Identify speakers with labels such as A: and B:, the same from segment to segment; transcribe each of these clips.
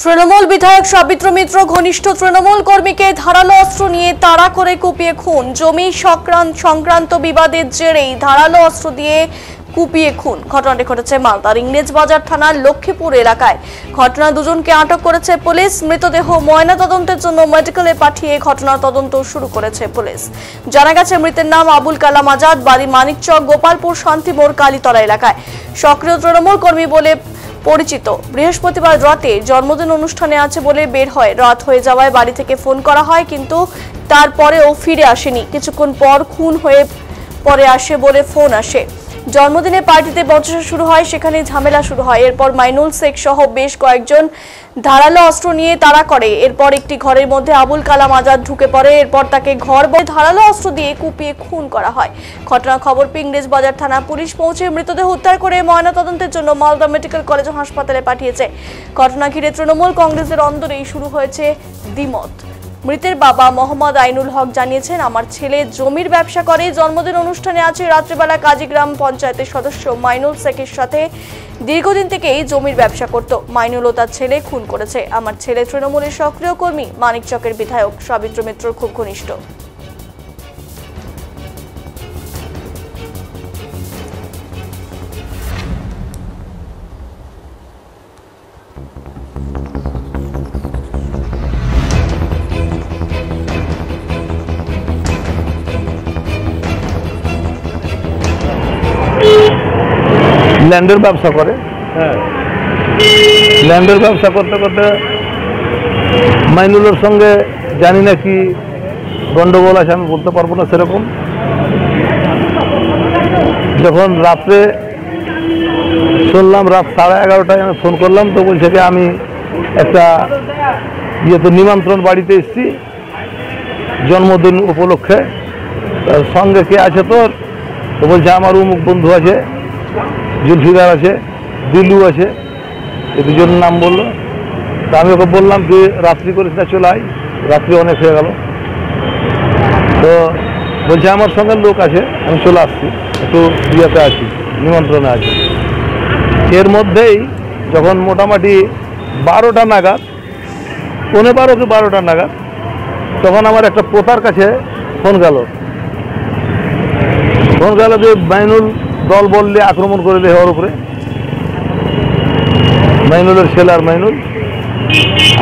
A: তৃণমূল বিধায়ক সবিত্র মিত্র ঘনিষ্ঠ তৃণমূল কর্মীকে ধারালো অস্ত্র নিয়ে তাড়া করে কুপিয়ে খুন। জমি সংক্রান্ত বিবাদের জেরেই ধারালো অস্ত্র দিয়ে কুপিয়ে খুন। ঘটনাটি ঘটেছে মালদার ইংরেজবাজার থানার লক্ষ্মীপুর এলাকায়। ঘটনায় দুজনকে আটক করেছে পুলিশ। মৃতদেহ ময়নাতদন্তের জন্য মেডিকেলে পাঠিয়ে ঘটনার তদন্ত শুরু করেছে পুলিশ। জানা গেছে মৃতের নাম আবুল কালাম আজাদ, বাড়ি মানিকচক, গোপালপুর শান্তিমোড় কালীতলা এলাকায়। সক্রিয় তৃণমূল কর্মী বলে পরিচিত। বৃহস্পতিবার রাতে জন্মদিন অনুষ্ঠানে আছে বলে বের হয়। রাত হয়ে যাওয়ায় বাড়ি থেকে ফোন করা হয়, কিন্তু তারপরেও ফিরে আসেনি। কিছুক্ষণ পর খুন হয়ে পরে আসে বলে ফোন আসে। জন্মদিনে পার্টিতে বচসা শুরু হয়, সেখানে ঝামেলা শুরু হয়। এরপর মাইনুল শেখ সহ বেশ কয়েকজন ধারালো অস্ত্র নিয়ে তাড়া করে। এরপর একটি ঘরের মধ্যে আবুল কালাম আজাদ ঢুকে পড়ে। এরপর তাকে ঘর ধারালো অস্ত্র দিয়ে কুপিয়ে খুন করা হয়। ঘটনার খবর পেয়ে ইংরেজবাজার থানা পুলিশ পৌঁছে মৃতদেহ উদ্ধার করে ময়নাতদন্তের জন্য মালদা মেডিকেল কলেজ ও হাসপাতালে পাঠিয়েছে। ঘটনা ঘিরে তৃণমূল কংগ্রেসের অন্দরেই শুরু হয়েছে দ্বিমত। মৃতের বাবা মোহাম্মদ আইনুল হক জানিয়েছেন, আমার ছেলে জমির ব্যবসা করে, জন্মদিন অনুষ্ঠানে আছে। রাত্রিবেলা কাজীগ্রাম পঞ্চায়েতের সদস্য মাইনুল শেখের সাথে দীর্ঘদিন থেকেই জমির ব্যবসা করত। মাইনুল ও তার ছেলে খুন করেছে। আমার ছেলে তৃণমূলের সক্রিয় কর্মী, মানিকচকের বিধায়ক সবিত্র মিত্রর খুব ঘনিষ্ঠ।
B: ল্যান্ডের ব্যবসা করে। ল্যান্ডের ব্যবসা করতে করতে মাইনুলের সঙ্গে জানি না কি গন্ডগোল আছে, আমি বলতে পারবো না সেরকম। যখন রাত্রে শুনলাম, রাত 11:30টায় আমি ফোন করলাম, তো বলছে কি আমি একটা তো নিমন্ত্রণ বাড়িতে এসেছি জন্মদিন উপলক্ষে, সঙ্গে কে আছে তোর? তো বলছে আমার অমুক বন্ধু আছে, জুলফিকার আছে, দিলু আছে, এই দুজনের নাম বললো। তা আমি ওকে বললাম যে রাত্রি করিস না, চলে আয়, রাত্রি অনেক হয়ে গেল। তো বলছে আমার সঙ্গে লোক আছে, আমি চলে আসছি, একটু ইয়েতে আছি, নিমন্ত্রণে আছি। এর মধ্যেই যখন মোটামুটি 12টা নাগাদ, 12:15 কি 12টা নাগাদ, তখন আমার একটা পোতার কাছে ফোন গেল যে মাইনুল দল বললে আক্রমণ করে দেয় ওর উপরে। মাইনুলের ছেলে আর মাইনুল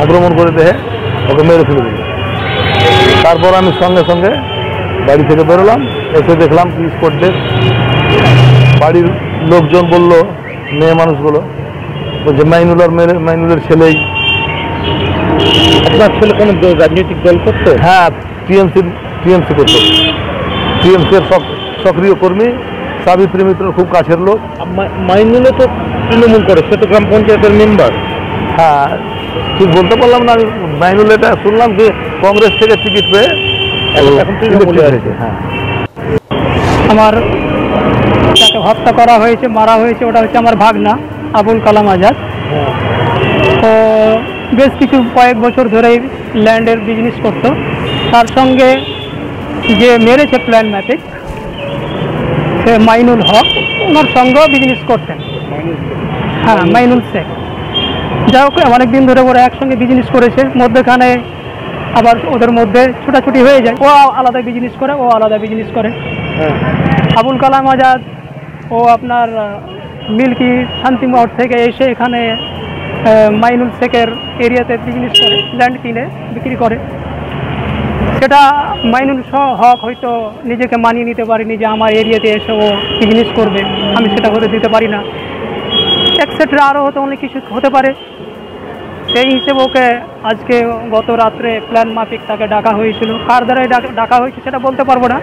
B: আক্রমণ করে দেয়, ওকে মেরে ফেলে দিল। তারপর আমি সঙ্গে সঙ্গে বাড়ি থেকে বেরোলাম, এসে দেখলাম কি স্পটে বাড়ির লোকজন বলল, মেয়ে মানুষগুলো বলছে মাইনুল আর মাইনুলের ছেলেই।
C: আপনার ছেলে কোনো রাজনৈতিক দল করতো?
B: হ্যাঁ, টিএমসি করতো। টিএমসির সক্রিয় কর্মী, সাবিত্রী মিত্র খুব কাছের লোক।
C: মাইনুলও তো তৃণমূল করে, সে তো গ্রাম পঞ্চায়েতের মেম্বার।
B: হ্যাঁ, ঠিক বলতে পারলাম না। আমি মাইনুল এটা শুনলাম যে কংগ্রেস থেকে টিকিট পেয়ে এখন তৃণমূলে আছে। হ্যাঁ,
D: আমার যাকে হত্যা করা হয়েছে, মারা হয়েছে, ওটা হচ্ছে আমার ভাগনা আবুল কালাম আজাদ। তো বেশ কয়েক বছর ধরেই ল্যান্ডের বিজনেস করতো। তার সঙ্গে যে মেরেছে প্ল্যান ম্যাপিক, সে মাইনুল হক, ওনার সঙ্গেও বিজনেস করতেন। হ্যাঁ, মাইনুল শেখ। যাই হোক, অনেকদিন ধরে ওরা একসঙ্গে বিজনেস করেছে। মধ্যখানে আবার ওদের মধ্যে ছুটাছুটি হয়ে যায়, ও আলাদা বিজনেস করে, ও আলাদা বিজনেস করে। আবুল কালাম আজাদ ও আপনার মিল্কি শান্তিমোড় থেকে এসে এখানে মাইনুল শেখের এরিয়াতে বিজনেস করে, ল্যান্ড কিনে বিক্রি করে। সেটা মাইনুল হক হয়তো নিজেকে মানিয়ে নিতে পারেনি যে আমার এরিয়াতে এসে ও বিজনেস করবে, আমি সেটা করে দিতে পারি না, এক্সেট্রা আরও হয়তো অনেক কিছু হতে পারে। সেই হিসেবে ওকে আজকে গত রাত্রে প্ল্যান মাফিক তাকে ডাকা হয়েছিল। কার দ্বারাই ডাকা হয়েছে সেটা বলতে পারবো না।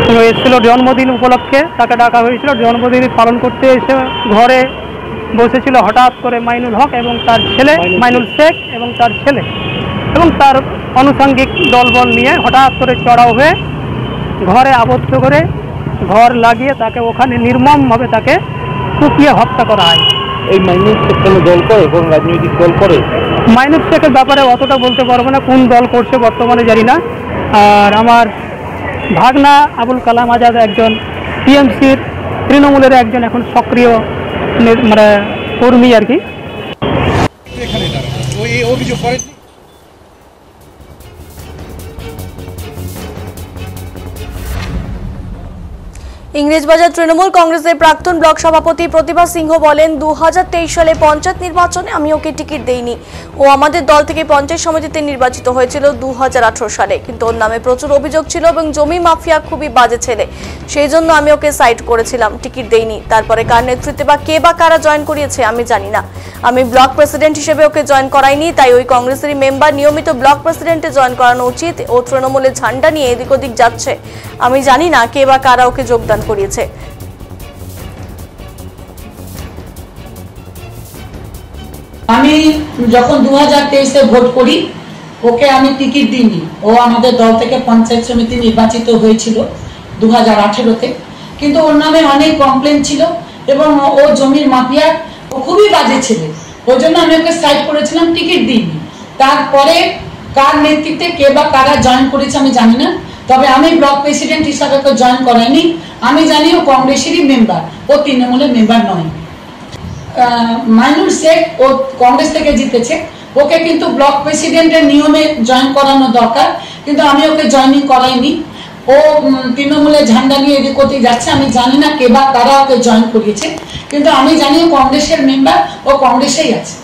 D: তো এসেছিল জন্মদিন উপলক্ষে, তাকে ডাকা হয়েছিল। জন্মদিন পালন করতে এসে ঘরে বসেছিল, হঠাৎ করে মাইনুল হক এবং তার ছেলে মাইনুল শেখ এবং তার ছেলে এবং তার আনুষঙ্গিক দলবল নিয়ে হঠাৎ করে চড়াও হয়ে ঘরে আবদ্ধ করে ঘর লাগিয়ে তাকে ওখানে নির্মমভাবে তাকে কুপিয়ে হত্যা করা হয়।
C: এই মাইনুল শেখ কোনো দল করে, কোনো রাজনৈতিক দল করে?
D: মাইনুল শেখের ব্যাপারে অতটা বলতে পারবো না, কোন দল করছে বর্তমানে জানি না। আর আমার ভাগনা আবুল কালাম আজাদ একজন টিএমসির তৃণমূলের একজন এখন সক্রিয় মানে কর্মী আর কি।
C: অভিযোগ করেননি?
A: ইংরেজবাজার তৃণমূল কংগ্রেসের প্রাক্তন ব্লক সভাপতি প্রতিভা সিংহ বলেন 2023 সালে পঞ্চায়েত নির্বাচনে আমি ওকে টিকিট দেইনি। ও আমাদের দল থেকে পঞ্চায়েত সমিতিতে নির্বাচিত হয়েছিল 2018 সালে, কিন্তু ওর নামে প্রচুর অভিযোগ ছিল এবং জমি মাফিয়া খুবই বাজে ছেলে, সেই জন্য আমি ওকে সাইড করেছিলাম, টিকিট দেইনি। তারপরে কার নেতৃত্বে বা কারা জয়েন করিয়েছে আমি জানি না। আমি ব্লক প্রেসিডেন্ট হিসেবে ওকে জয়েন করাইনি, তাই ওই কংগ্রেসেরই মেম্বার নিয়মিত ব্লক প্রেসিডেন্টে জয়েন করানো উচিত। ও তৃণমূলের ঝান্ডা নিয়ে এদিক ওদিক যাচ্ছে, আমি জানি না কে বা কারা ওকে যোগদান করিয়েছে।
E: আমি যখন 2023-এ ভোট করি ওকে আমি টিকিট দিইনি। ও আমাদের দল থেকে পঞ্চায়েত সমিতি নির্বাচিত হয়েছিল 2018-তে, কিন্তু ওর নামে অনেক কমপ্লেন ছিল এবং ও জমির মাফিয়া, ও খুবই বাজে ছেলে, ওই জন্য আমি ওকে সাইড করেছিলাম, টিকিট দিইনি। তারপরে কার নেতৃত্বে কে বা কারা জয়েন করেছে আমি জানি না, তবে আমি ব্লক প্রেসিডেন্ট হিসাবে ওকে জয়েন করাইনি। আমি জানি ও কংগ্রেসেরই মেম্বার, ও তৃণমূলের মেম্বার নয়। মাইনুর শেখ ও কংগ্রেস থেকে জিতেছে, ওকে কিন্তু ব্লক প্রেসিডেন্টের নিয়মে জয়েন করানো দরকার, কিন্তু আমি ওকে জয়েনিং করাইনি। ও তৃণমূলের ঝান্ডা নিয়ে এদিক ওদিক যাচ্ছে, আমি জানি না কে বা কারা ওকে জয়েন করিয়েছে, কিন্তু আমি জানি ও কংগ্রেসের মেম্বার, ও কংগ্রেসেই আছে।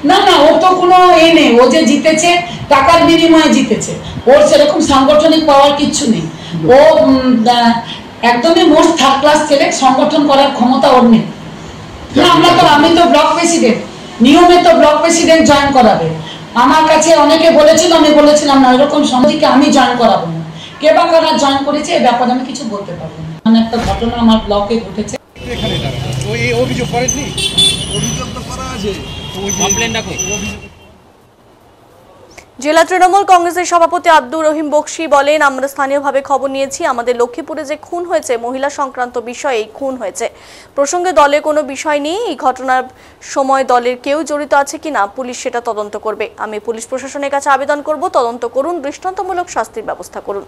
E: না না, ও তো কোনো নেই, ও যে জিতেছে টাকার বিনিময়ে জিতেছে, ওর সেরকম সাংগঠনিক পাওয়ার কিচ্ছু নেই। ও একদমই মোস্ট থার্ড ক্লাস ছেলে, সংগঠন করার ক্ষমতা ওর নেই। আমি তো ব্লক প্রেসিডেন্ট, নিয়মে তো ব্লক প্রেসিডেন্ট জয়েন করাবে। আমার কাছে অনেকে বলেছিল, আমি বলেছিলাম না, এরকম সমিতিকে আমি জয়েন করাবো না। কে বা কারা জয়েন করেছে এ ব্যাপারে আমি কিছু বলতে পারবো না। মানে একটা ঘটনা আমার ব্লকে ঘটেছে।
C: এখানে ওই অভিযোগ করেননি?
F: অভিযোগ তো করা আছে,
C: কমপ্লেনটা কই?
A: জেলা তৃণমূল কংগ্রেসের সভাপতি আব্দুর রহিম বক্সি বলেন, আমরা স্থানীয়ভাবে খবর নিয়েছি আমাদের লক্ষ্মীপুরে যে খুন হয়েছে মহিলা সংক্রান্ত বিষয়ে এই খুন হয়েছে। প্রসঙ্গে দলে কোনো বিষয় নেই, এই ঘটনার সময় দলের কেউ জড়িত আছে কিনা পুলিশ সেটা তদন্ত করবে। আমি পুলিশ প্রশাসনের কাছে আবেদন করব, তদন্ত করুন, দৃষ্টান্তমূলক শাস্তির ব্যবস্থা করুন।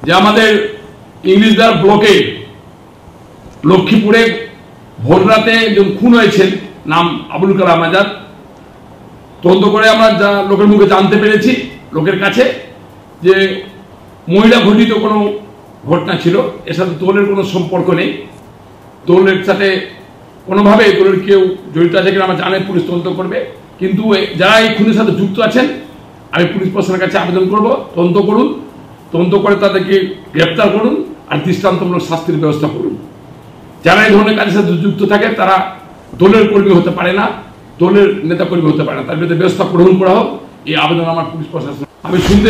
G: যে আমাদের ইংলিশদার ব্লকে লক্ষ্মীপুরে ভোর রাতে একজন খুন হয়েছেন, নাম আবুল কালাম আজাদ। তদন্ত করে আমরা যা লোকের মুখে জানতে পেরেছি, লোকের কাছে, যে মহিলা ঘটিত কোনো ঘটনা ছিল, এর সাথে দলের কোনো সম্পর্ক নেই। দলের সাথে কোনোভাবে দলের কেউ জড়িত আছে কিনা আমরা জানি, পুলিশ তদন্ত করবে। কিন্তু যারা এই খুনের সাথে যুক্ত আছেন আমি পুলিশ প্রশাসনের কাছে আবেদন করব, তদন্ত করুন, তদন্ত করে তাদেরকে গ্রেপ্তার করুন আর দৃষ্টান্তমূলক শাস্তির ব্যবস্থা করুন। যারা এই ধরনের কাজের সাথে যুক্ত থাকে তারা দলের কর্মী হতে পারে না, দলের নেতা কর্মী হতে পারে না, তার বিরুদ্ধে ব্যবস্থা গ্রহণ করা হোক, এই আবেদন আমার পুলিশ প্রশাসন। আমি শুনতে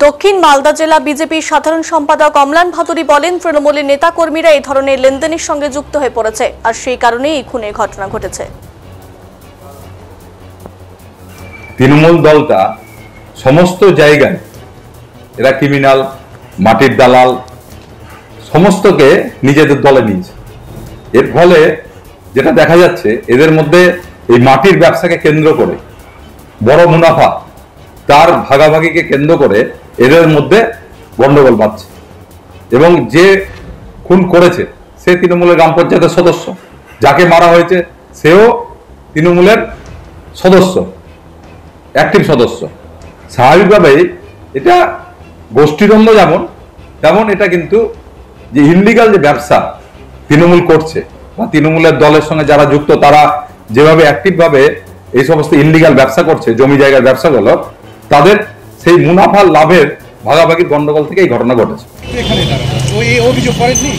A: দক্ষিণ মালদা জেলা বিজেপির সাধারণ সম্পাদক অম্লান ভাদুরী বলেন, তৃণমূলের নেতা কর্মীরা এই ধরনের লেনদেনের সঙ্গে যুক্ত হয়ে পড়েছে, আর সেই কারণেই এই খুনের ঘটনা ঘটেছে।
H: তৃণমূল দলটা সমস্ত জায়গায় এরা ক্রিমিনাল, মাটির দালাল, সমস্তকে নিজেদের দলে নিয়েছে। এর ফলে যেটা দেখা যাচ্ছে, এদের মধ্যে এই মাটির ব্যবসাকে কেন্দ্র করে বড় মুনাফা, তার ভাগাভাগিকে কেন্দ্র করে এদের মধ্যে গন্ডগোল বাঁধছে। এবং যে খুন করেছে সে তৃণমূলের গ্রাম পঞ্চায়েতের সদস্য, যাকে মারা হয়েছে সেও তৃণমূলের সদস্য, অ্যাক্টিভ সদস্য। স্বাভাবিকভাবেই এটা গোষ্ঠীদ্বন্দ্ব তেমন এটা কিন্তু যে ইনলিগাল যে ব্যবসা তৃণমূল করছে বা তৃণমূলের দলের সঙ্গে যারা যুক্ত তারা যেভাবে অ্যাক্টিভভাবে এই সমস্ত ইনলিগাল ব্যবসা করছে, জমি জায়গার ব্যবসাগুলো, তাদের সেই মুনাফার লাভের ভাগাভাগির গন্ডগোল থেকে এই ঘটনা ঘটেছে।
C: এখানে ওই অভিযোগ করেননি?